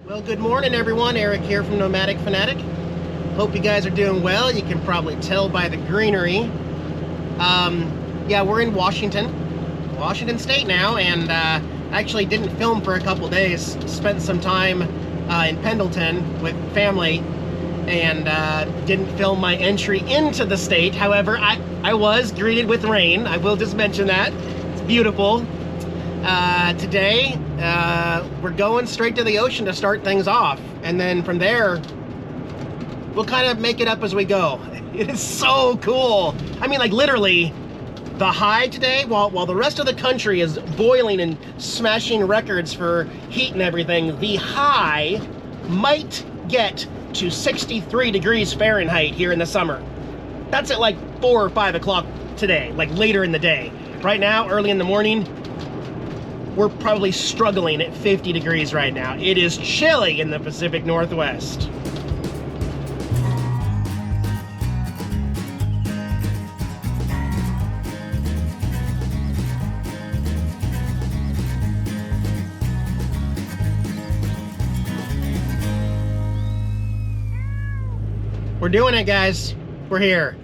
Well, good morning everyone. Eric here from Nomadic Fanatic. Hope you guys are doing well. You can probably tell by the greenery. Yeah, we're in Washington State now, and actually didn't film for a couple days. Spent some time in Pendleton with family, and didn't film my entry into the state. However, I was greeted with rain. I will just mention that. It's beautiful. Today, we're going straight to the ocean to start things off, and then from there, we'll kind of make it up as we go. It is so cool. I mean, like literally, the high today, while the rest of the country is boiling and smashing records for heat and everything, the high might get to 63 degrees Fahrenheit here in the summer. That's at like 4 or 5 o'clock today, like later in the day. Right now, early in the morning, we're probably struggling at 50 degrees right now. It is chilly in the Pacific Northwest. We're doing it, guys. We're here.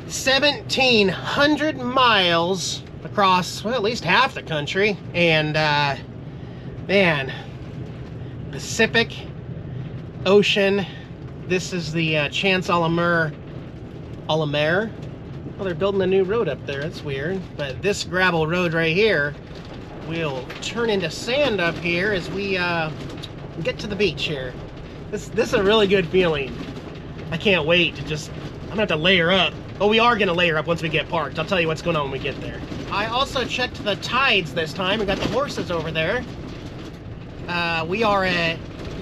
1,700 miles across, well, at least half the country, and man, Pacific Ocean. This is the Chance a la Mer. Well, they're building a new road up there. That's weird. But this gravel road right here will turn into sand up here as we get to the beach here. This is a really good feeling. I can't wait to just, I'm gonna have to layer up. Oh, we are gonna layer up once we get parked. I'll tell you what's going on when we get there. I also checked the tides this time. We got the horses over there. We are at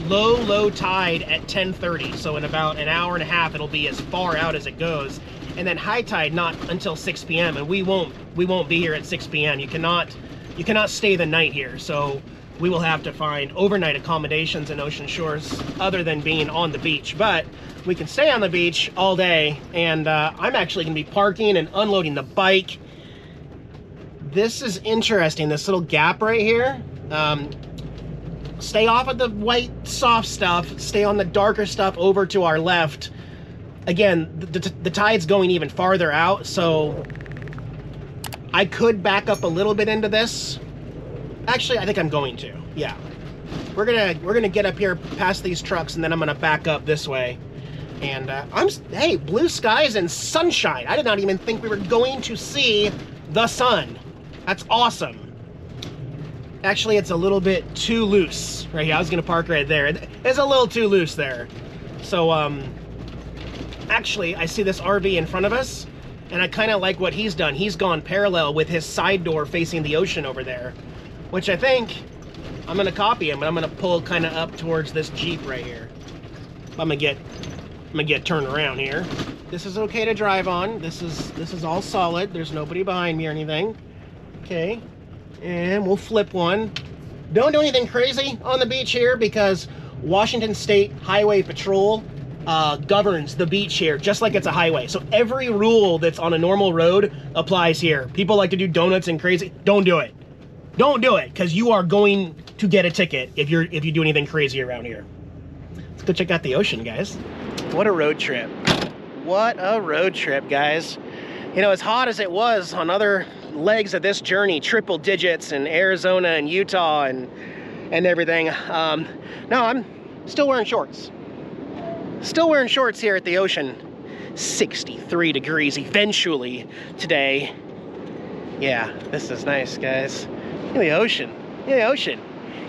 low tide at 10:30. So in about an hour and a half, it'll be as far out as it goes. And then high tide not until 6 p.m. And we won't be here at 6 p.m. You cannot stay the night here. So we will have to find overnight accommodations in Ocean Shores other than being on the beach. But we can stay on the beach all day, and I'm actually gonna be parking and unloading the bike. This is interesting, this little gap right here. Stay off of the white soft stuff, stay on the darker stuff over to our left. Again, the tide's going even farther out, so I could back up a little bit into this. Actually, I think I'm going to, yeah. We're gonna get up here past these trucks, and then I'm gonna back up this way. And hey, blue skies and sunshine. I did not even think we were going to see the sun. That's awesome. Actually, it's a little bit too loose right here. I was gonna park right there. It's a little too loose there. So, actually, I see this RV in front of us, and I kind of like what he's done. He's gone parallel with his side door facing the ocean over there, which I think I'm gonna copy him, but I'm gonna pull kind of up towards this Jeep right here. I'm gonna get turned around here. This is okay to drive on. This is all solid. There's nobody behind me or anything. Okay, and we'll flip one. Don't do anything crazy on the beach here because Washington State Highway Patrol governs the beach here just like it's a highway. So every rule that's on a normal road applies here. People like to do donuts and crazy. Don't do it. Don't do it, because you are going to get a ticket if you do anything crazy around here. Let's go check out the ocean, guys. What a road trip. What a road trip, guys. You know, as hot as it was on other legs of this journey, triple digits in Arizona and Utah and everything, no, I'm still wearing shorts. Still wearing shorts here at the ocean. 63 degrees eventually today. Yeah, this is nice, guys. Look at the ocean. Look at the ocean.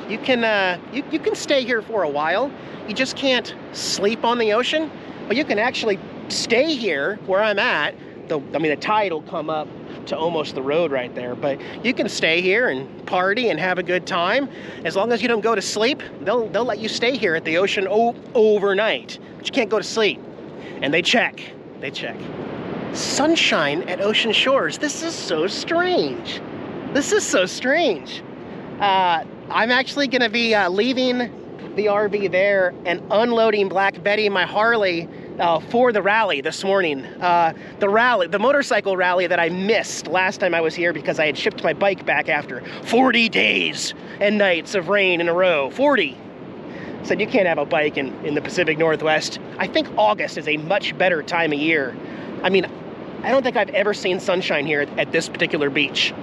You can you can stay here for a while. You just can't sleep on the ocean, but you can actually stay here where I'm at. I mean, the tide will come up to almost the road right there, but you can stay here and party and have a good time. As long as you don't go to sleep, they'll let you stay here at the ocean overnight. But you can't go to sleep. And they check. Sunshine at Ocean Shores. This is so strange. This is so strange. I'm actually gonna be leaving the RV there and unloading Black Betty, my Harley, for the rally this morning. The motorcycle rally that I missed last time I was here because I had shipped my bike back after 40 days and nights of rain in a row. 40. said you can't have a bike in the Pacific Northwest. I think August is a much better time of year. I mean, I don't think I've ever seen sunshine here at this particular beach.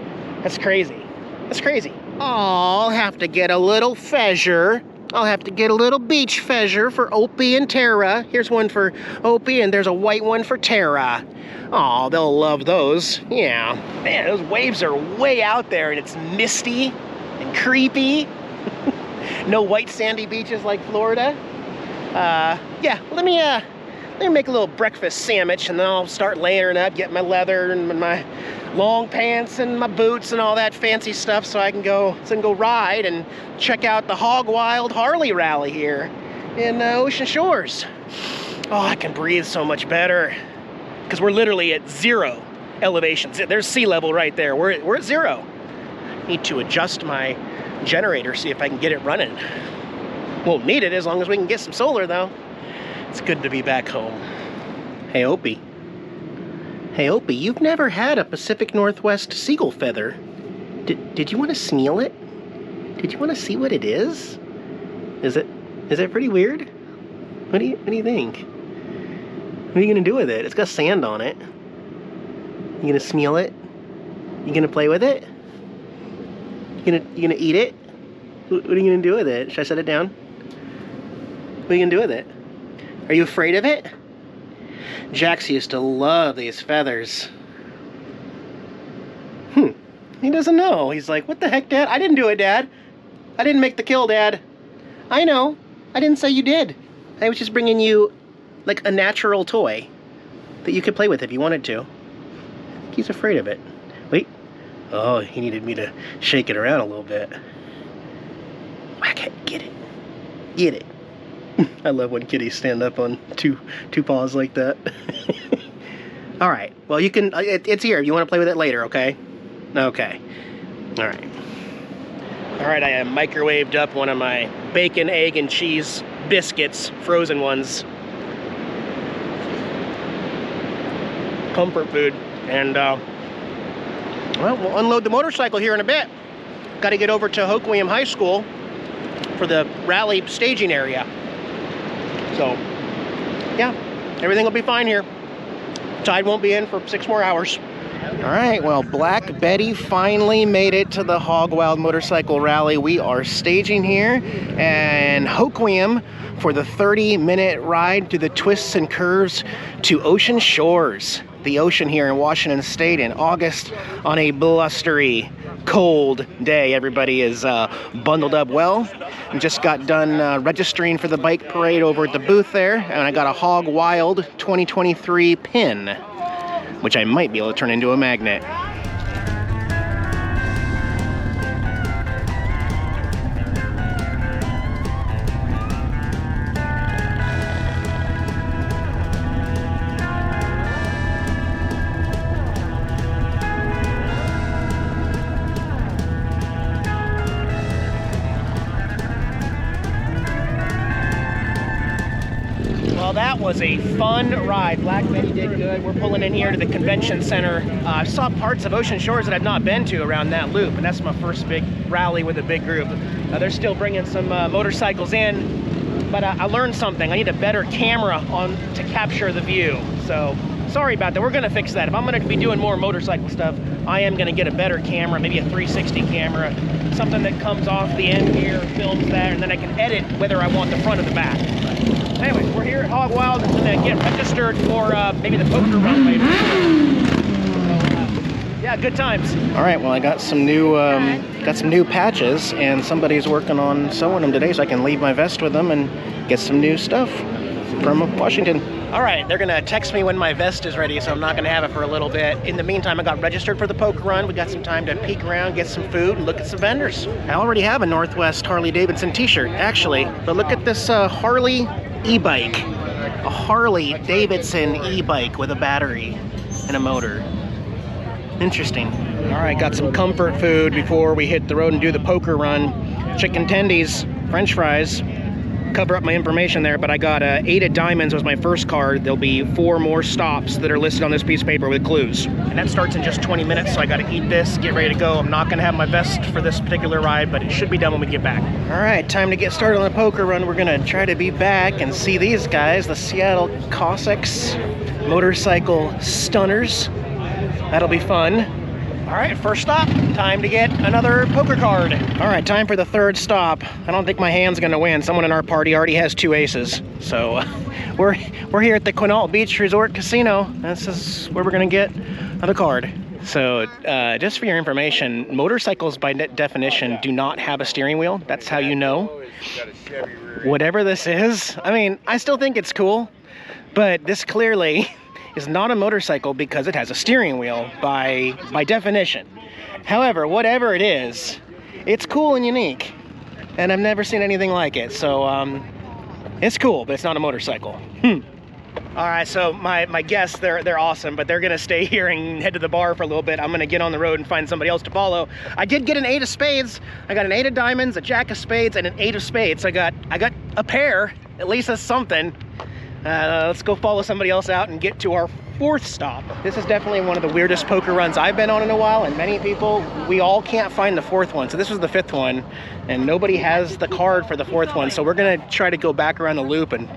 That's crazy. That's crazy. I'll have to get a little feasure. I'll have to get a little beach feasure for Opie and Tara. Here's one for Opie, and there's a white one for Tara. Oh, they'll love those. Yeah. Man, those waves are way out there, and it's misty and creepy. No white sandy beaches like Florida. Yeah, let me make a little breakfast sandwich, and then I'll start layering up, get my leather and my long pants and my boots and all that fancy stuff, so I can go ride and check out the Hog Wild Harley rally here in Ocean Shores. Oh, I can breathe so much better because we're literally at 0 elevation. There's sea level right there. We're at 0. Need to adjust my generator, see if I can get it running. Won't need it as long as we can get some solar though. It's good to be back home. Hey Opie. Hey Opie, you've never had a Pacific Northwest seagull feather. Did you want to smell it? Did you want to see what it is? Is it pretty weird? What do you think? What are you gonna do with it? It's got sand on it. You gonna smell it? You gonna play with it? You gonna eat it? What are you gonna do with it? Should I set it down? What are you gonna do with it? Are you afraid of it? Jax used to love these feathers. He doesn't know. He's like, what the heck, Dad? I didn't do it, Dad. I didn't make the kill, Dad. I know. I didn't say you did. I was just bringing you, like, a natural toy that you could play with if you wanted to. I think he's afraid of it. Wait. Oh, he needed me to shake it around a little bit. Whack it. Get it. Get it. I love when kitties stand up on two paws like that. All right. Well, you can. It's here. You want to play with it later, okay? Okay. All right. All right. I have microwaved up one of my bacon, egg, and cheese biscuits, frozen ones. Comfort food, and well, we'll unload the motorcycle here in a bit. Got to get over to Hoquiam High School for the rally staging area. So, yeah, everything will be fine here. Tide won't be in for 6 more hours. All right, well, Black Betty finally made it to the Hog Wild Motorcycle Rally. We are staging here in Hoquiam for the 30-minute ride through the twists and curves to Ocean Shores, the ocean here in Washington State in August on a blustery, cold day. Everybody is bundled up well. I just got done registering for the bike parade over at the booth there, and I got a Hog Wild 2023 pin, which I might be able to turn into a magnet. Well, that was a fun ride. Black Betty did good. We're pulling in here to the convention center. I saw parts of Ocean Shores that I've not been to around that loop, and that's my first big rally with a big group. They're still bringing some motorcycles in, but I learned something. I need a better camera on to capture the view. So sorry about that. We're gonna fix that. If I'm gonna be doing more motorcycle stuff, I am gonna get a better camera, maybe a 360 camera, something that comes off the end here, films that, and then I can edit whether I want the front or the back. Anyway, we're here at Hog Wild and gonna get registered for maybe the poker run later. So, yeah, good times. All right, well, I got some new patches, and somebody's working on sewing them today, so I can leave my vest with them and get some new stuff from Washington. All right, they're gonna text me when my vest is ready, so I'm not gonna have it for a little bit. In the meantime, I got registered for the poker run. We got some time to peek around, get some food, and look at some vendors. I already have a Northwest Harley Davidson t-shirt, actually, but look at this Harley e-bike. A Harley Davidson e-bike with a battery and a motor. Interesting. All right, got some comfort food before we hit the road and do the poker run. Chicken tendies, French fries, cover up my information there, but I got 8 of diamonds was my first card. There'll be 4 more stops that are listed on this piece of paper with clues. And that starts in just 20 minutes, so I gotta eat this, get ready to go. I'm not gonna have my vest for this particular ride, but it should be done when we get back. All right, time to get started on the poker run. We're gonna try to be back and see these guys, the Seattle Cossacks motorcycle stunners. That'll be fun. All right, first stop, time to get another poker card. All right, time for the 3rd stop. I don't think my hand's gonna win. Someone in our party already has 2 aces. So we're here at the Quinault Beach Resort Casino. This is where we're gonna get another card. So just for your information, motorcycles by definition do not have a steering wheel. That's how you know. Whatever this is, I mean, I still think it's cool, but this clearly is not a motorcycle because it has a steering wheel by definition. However, whatever it is, it's cool and unique, and I've never seen anything like it. So it's cool, but it's not a motorcycle. All right, so my guests, they're awesome, but they're gonna stay here and head to the bar for a little bit. I'm gonna get on the road and find somebody else to follow. I did get an 8 of spades. I got an 8 of diamonds, a jack of spades, and an 8 of spades. I got a pair, at least that's something. Let's go follow somebody else out and get to our 4th stop. This is definitely one of the weirdest poker runs I've been on in a while, and many people, we all can't find the 4th one. So this was the 5th one, and nobody has the card for the 4th one. So we're gonna try to go back around the loop and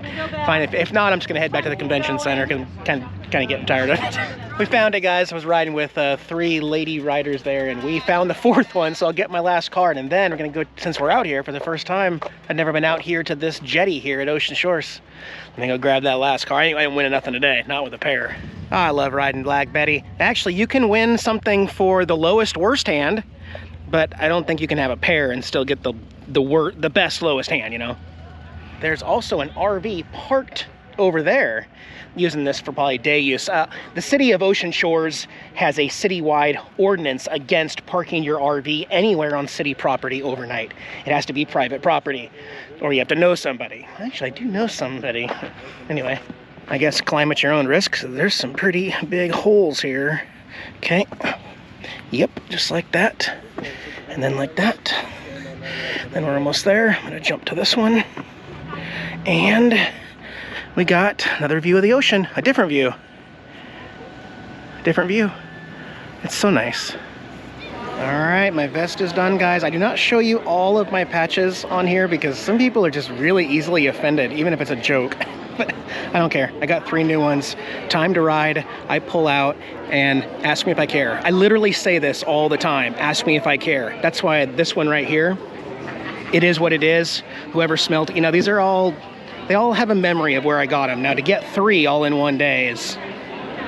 find it. If not, I'm just gonna head back to the convention center because I'm kind of getting tired of it. We found it, guys. I was riding with 3 lady riders there, and we found the 4th one, so I'll get my last card, and then we're gonna go, since we're out here for the first time, I've never been out here to this jetty here at Ocean Shores. I'm gonna go grab that last card. I ain't winning nothing today, not with a pair. Oh, I love riding Black Betty. Actually, you can win something for the lowest worst hand, but I don't think you can have a pair and still get the best lowest hand, you know? There's also an RV parked over there, using this for probably day use. The city of Ocean Shores has a citywide ordinance against parking your RV anywhere on city property overnight. It has to be private property, or you have to know somebody. Actually, I do know somebody. Anyway, I guess climb at your own risk. So there's some pretty big holes here. Okay. Yep, just like that. And then like that. Then we're almost there. I'm gonna jump to this one. And we got another view of the ocean, a different view. Different view. It's so nice. All right, my vest is done, guys. I do not show you all of my patches on here because some people are just really easily offended, even if it's a joke. But I don't care. I got 3 new ones. Time to ride. I pull out and ask me if I care. I literally say this all the time. Ask me if I care. That's why this one right here, it is what it is. Whoever smelled, you know, these are all, they all have a memory of where I got them. Now to get 3 all in one day is,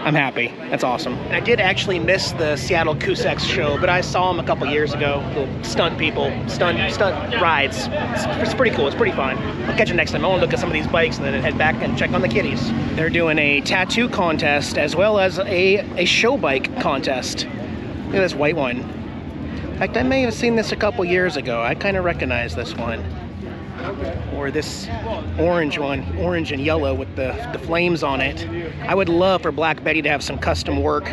I'm happy. That's awesome. And I did actually miss the Seattle Cossacks show, but I saw them a couple years ago. Little stunt people, stunt rides. It's pretty cool. It's pretty fun. I'll catch you next time. I want to look at some of these bikes and then head back and check on the kitties. They're doing a tattoo contest as well as a show bike contest. Look at this white one. In fact, I may have seen this a couple years ago. I kind of recognize this one. Or this orange one, orange and yellow with the flames on it. I would love for Black Betty to have some custom work,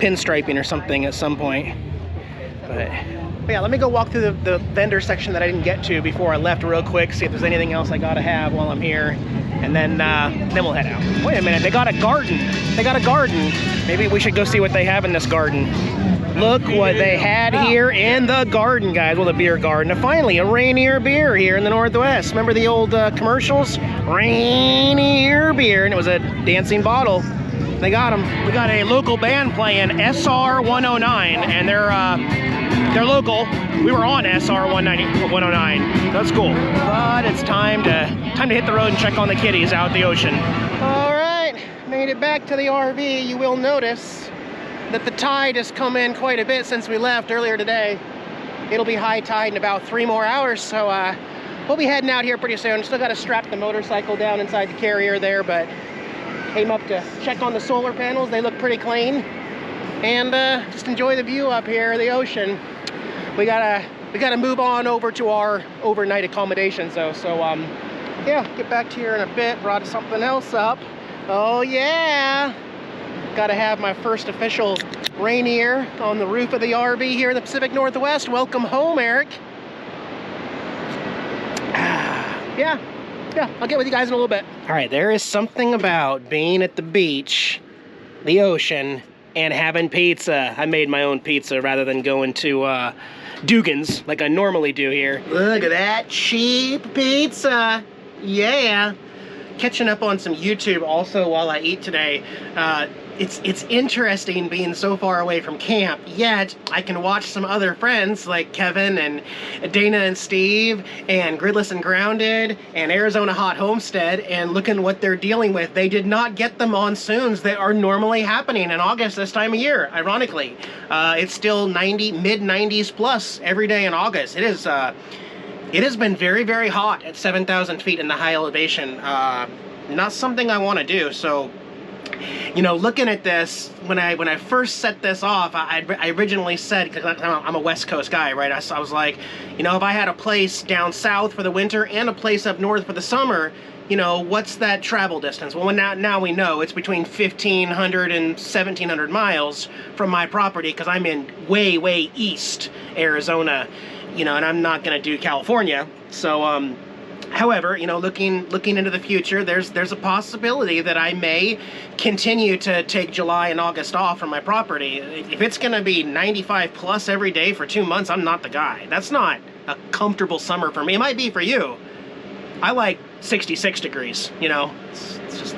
pinstriping or something at some point. But yeah, let me go walk through the vendor section that I didn't get to before I left real quick, see if there's anything else I gotta have while I'm here, and then we'll head out. Wait a minute, they got a garden. They got a garden. Maybe we should go see what they have in this garden. Look what they had here in the garden, guys. Well, the beer garden. And finally, a Rainier beer here in the Northwest. Remember the old commercials? Rainier beer, and it was a dancing bottle. They got them. We got a local band playing SR 109, and they're local. We were on SR 109. That's cool. But it's time to hit the road and check on the kitties out at the ocean. All right, made it back to the RV. You will notice that the tide has come in quite a bit since we left earlier today. It'll be high tide in about 3 more hours, so we'll be heading out here pretty soon. Still got to strap the motorcycle down inside the carrier there, but came up to check on the solar panels. They look pretty clean, and just enjoy the view up here of the ocean. We gotta move on over to our overnight accommodations though. So yeah, get back to here in a bit. Brought something else up. Oh yeah. Got to have my first official Rainier on the roof of the RV here in the Pacific Northwest. Welcome home, Eric. Yeah, yeah, I'll get with you guys in a little bit. All right, there is something about being at the beach, the ocean, and having pizza. I made my own pizza rather than going to Dugan's like I normally do here. Look at that cheap pizza. Yeah. Catching up on some YouTube also while I eat today. It's interesting being so far away from camp, yet I can watch some other friends like Kevin and Dana and Steve and Gridless and Grounded and Arizona Hot Homestead, and looking what they're dealing with. They did not get the monsoons that are normally happening in August this time of year, ironically. It's still mid-90s plus every day in August. It has been very, very hot at 7,000 feet in the high elevation. Not something I want to do. So, you know, looking at this, when I first set this off, I originally said, because I'm a West Coast guy, right? I was like, you know, if I had a place down south for the winter and a place up north for the summer, you know, what's that travel distance? Well, now we know it's between 1,500 and 1,700 miles from my property, because I'm in way, way east Arizona. You know, and I'm not going to do California. So, however, you know, looking into the future, there's a possibility that I may continue to take July and August off from my property. If it's going to be 95 plus every day for 2 months, I'm not the guy. That's not a comfortable summer for me. It might be for you. I like 66 degrees, you know. It's just,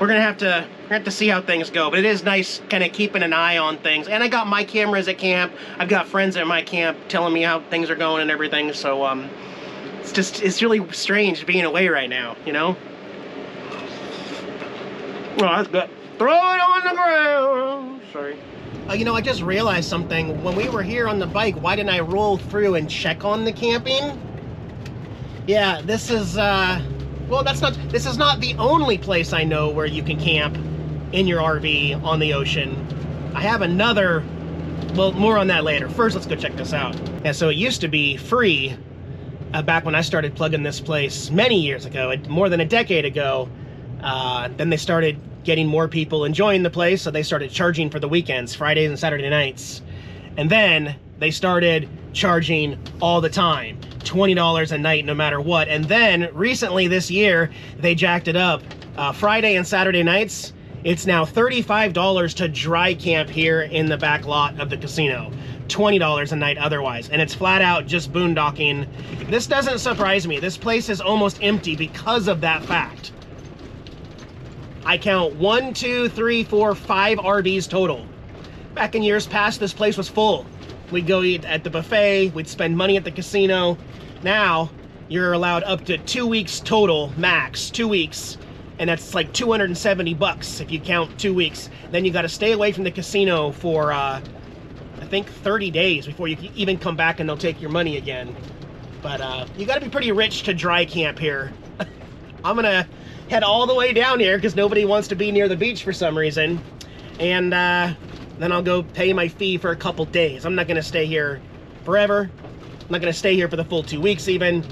we're going to have to see how things go, but it is nice kind of keeping an eye on things. And I got my cameras at camp. I've got friends at my camp telling me how things are going and everything. So it's really strange being away right now, you know? Oh, that's good. Throw it on the ground. Sorry. You know, I just realized something. When we were here on the bike, why didn't I roll through and check on the camping? Yeah, this is well, this is not the only place I know where you can camp in your RV on the ocean. I have another, well, more on that later. First, let's go check this out. Yeah, so it used to be free back when I started plugging this place many years ago, more than a decade ago. Then they started getting more people enjoying the place, so they started charging for the weekends, Fridays and Saturday nights. And then they started charging all the time, $20 a night no matter what. And then recently this year, they jacked it up. Friday and Saturday nights, it's now $35 to dry camp here in the back lot of the casino. $20 a night otherwise. And it's flat out just boondocking. This doesn't surprise me. This place is almost empty because of that fact. I count 1, 2, 3, 4, 5 RVs total. Back in years past, this place was full. We'd go eat at the buffet, we'd spend money at the casino. Now, you're allowed up to 2 weeks total, max, 2 weeks. And that's like 270 bucks if you count 2 weeks. Then you gotta stay away from the casino for, I think 30 days before you can even come back and they'll take your money again. But you gotta be pretty rich to dry camp here. I'm gonna head all the way down here because nobody wants to be near the beach for some reason. And then I'll go pay my fee for a couple days. I'm not gonna stay here forever. I'm not gonna stay here for the full 2 weeks even.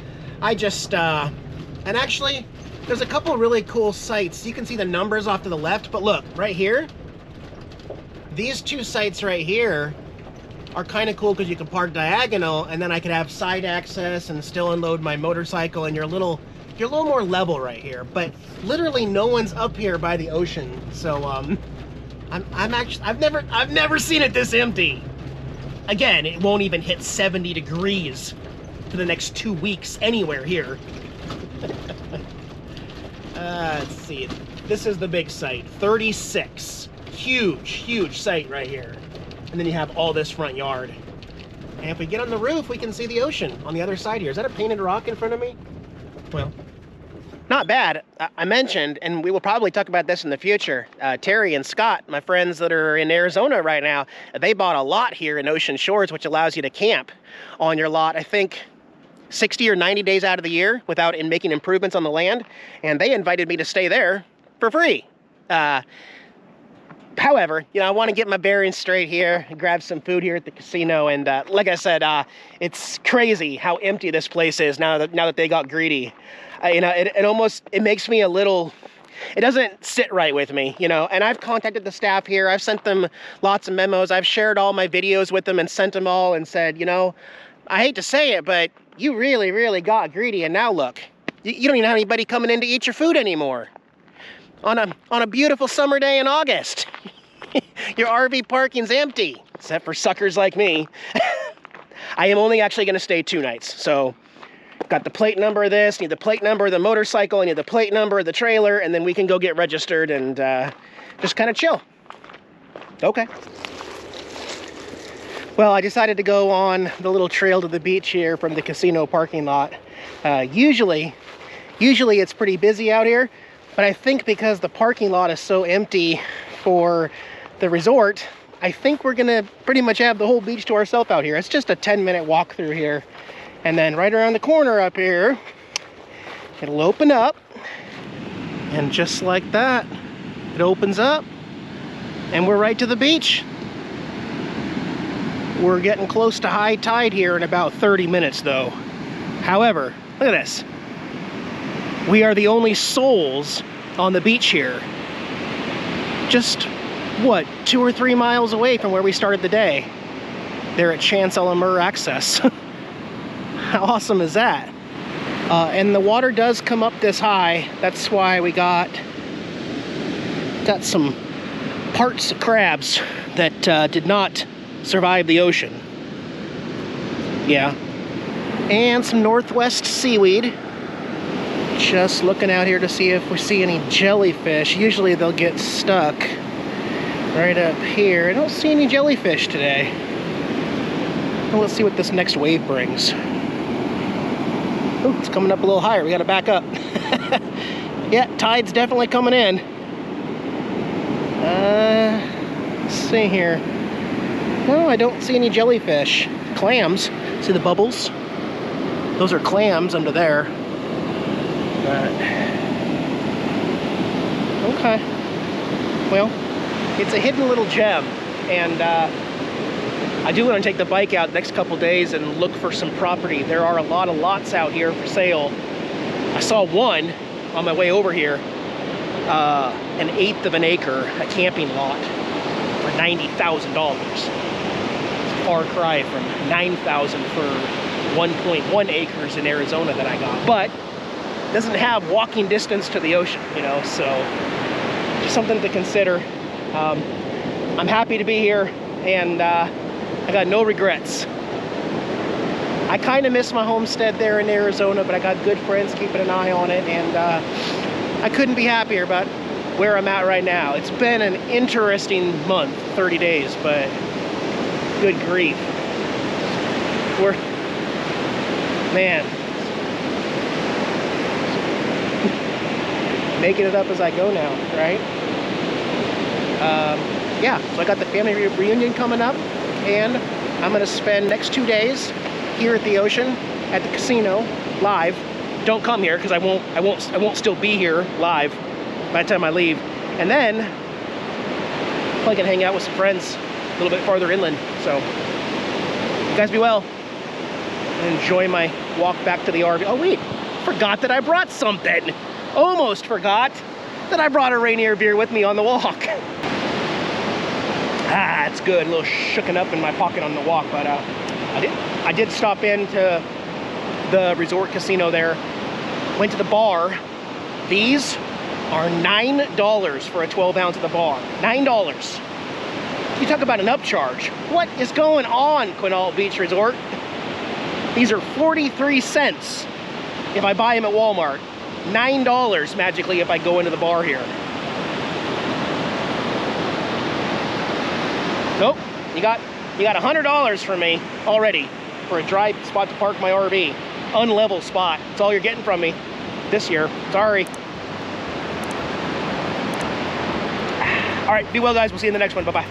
I just, and actually, there's a couple really cool sites. You can see the numbers off to the left, but look, right here, these 2 sites right here are kind of cool because you can park diagonal and then I could have side access and still unload my motorcycle, and you're a little more level right here. But literally no one's up here by the ocean. So I've never seen it this empty. Again, it won't even hit 70 degrees for the next 2 weeks anywhere here. Let's see. This is the big site, 36. Huge site right here. And then you have all this front yard. And if we get on the roof, we can see the ocean on the other side here. Is that a painted rock in front of me? Well, not bad. I mentioned, and we will probably talk about this in the future, Terry and Scott, my friends that are in Arizona right now, they bought a lot here in Ocean Shores, which allows you to camp on your lot, I think, 60 or 90 days out of the year without making improvements on the land. And they invited me to stay there for free. However, you know, I want to get my bearings straight here, grab some food here at the casino, and like I said, it's crazy how empty this place is now that they got greedy. You know, it makes me a little, it doesn't sit right with me, you know. And I've contacted the staff here. I've sent them lots of memos. I've shared all my videos with them and sent them all and said, you know, I hate to say it, but you really got greedy, and now look, You don't even have anybody coming in to eat your food anymore. On a beautiful summer day in August. Your RV parking's empty, except for suckers like me. I am only actually going to stay 2 nights. So, got the plate number of this, need the plate number of the motorcycle, I need the plate number of the trailer, and then we can go get registered and just kind of chill. Okay. Well, I decided to go on the little trail to the beach here from the casino parking lot. Usually it's pretty busy out here, but I think because the parking lot is so empty for the resort, I think we're gonna pretty much have the whole beach to ourselves out here. It's just a 10-minute walk through here. And then right around the corner up here, it'll open up. And just like that, it opens up and we're right to the beach. We're getting close to high tide here in about 30 minutes though. However, look at this. We are the only souls on the beach here. Just, what, 2 or 3 miles away from where we started the day. They're at Chancellor Access. How awesome is that? And the water does come up this high. That's why we got some parts of crabs that did not survive the ocean. Yeah. And some northwest seaweed. Just looking out here to see if we see any jellyfish. Usually they'll get stuck right up here. I don't see any jellyfish today. Well, let's see what this next wave brings. Ooh, it's coming up a little higher. We gotta back up. Yeah, tide's definitely coming in. Let's see here. No, I don't see any jellyfish. Clams. See the bubbles? Those are clams under there. Okay. Well, it's a hidden little gem, and I do want to take the bike out the next couple days and look for some property. There are a lot of lots out here for sale. I saw one on my way over here, 1/8 of an acre, a camping lot for $90,000. It's a far cry from $9,000 for 1.1 acres in Arizona that I got. But doesn't have walking distance to the ocean, you know, so just something to consider. I'm happy to be here, and I got no regrets. I kind of miss my homestead there in Arizona, but I got good friends keeping an eye on it, and I couldn't be happier about where I'm at right now. It's been an interesting month, 30 days, but good grief. Man, making it up as I go now, right? Yeah, so I got the family reunion coming up, and I'm gonna spend next 2 days here at the ocean, at the casino, live. Don't come here, because I won't still be here live by the time I leave. And then I can hang out with some friends a little bit farther inland. So you guys be well, and enjoy my walk back to the RV. Oh wait, forgot that I brought something. Almost forgot that I brought a Rainier beer with me on the walk. Ah, it's good. A little shooken up in my pocket on the walk, but I did stop into the resort casino there. Went to the bar. These are $9 for a 12-ounce at the bar. $9. You talk about an upcharge. What is going on, Quinault Beach Resort? These are 43 cents if I buy them at Walmart. $9 magically if I go into the bar here. Nope, you got $100 from me already for a dry spot to park my RV. Unlevel spot. That's all you're getting from me this year. Sorry. All right, be well, guys. We'll see you in the next one. Bye-bye.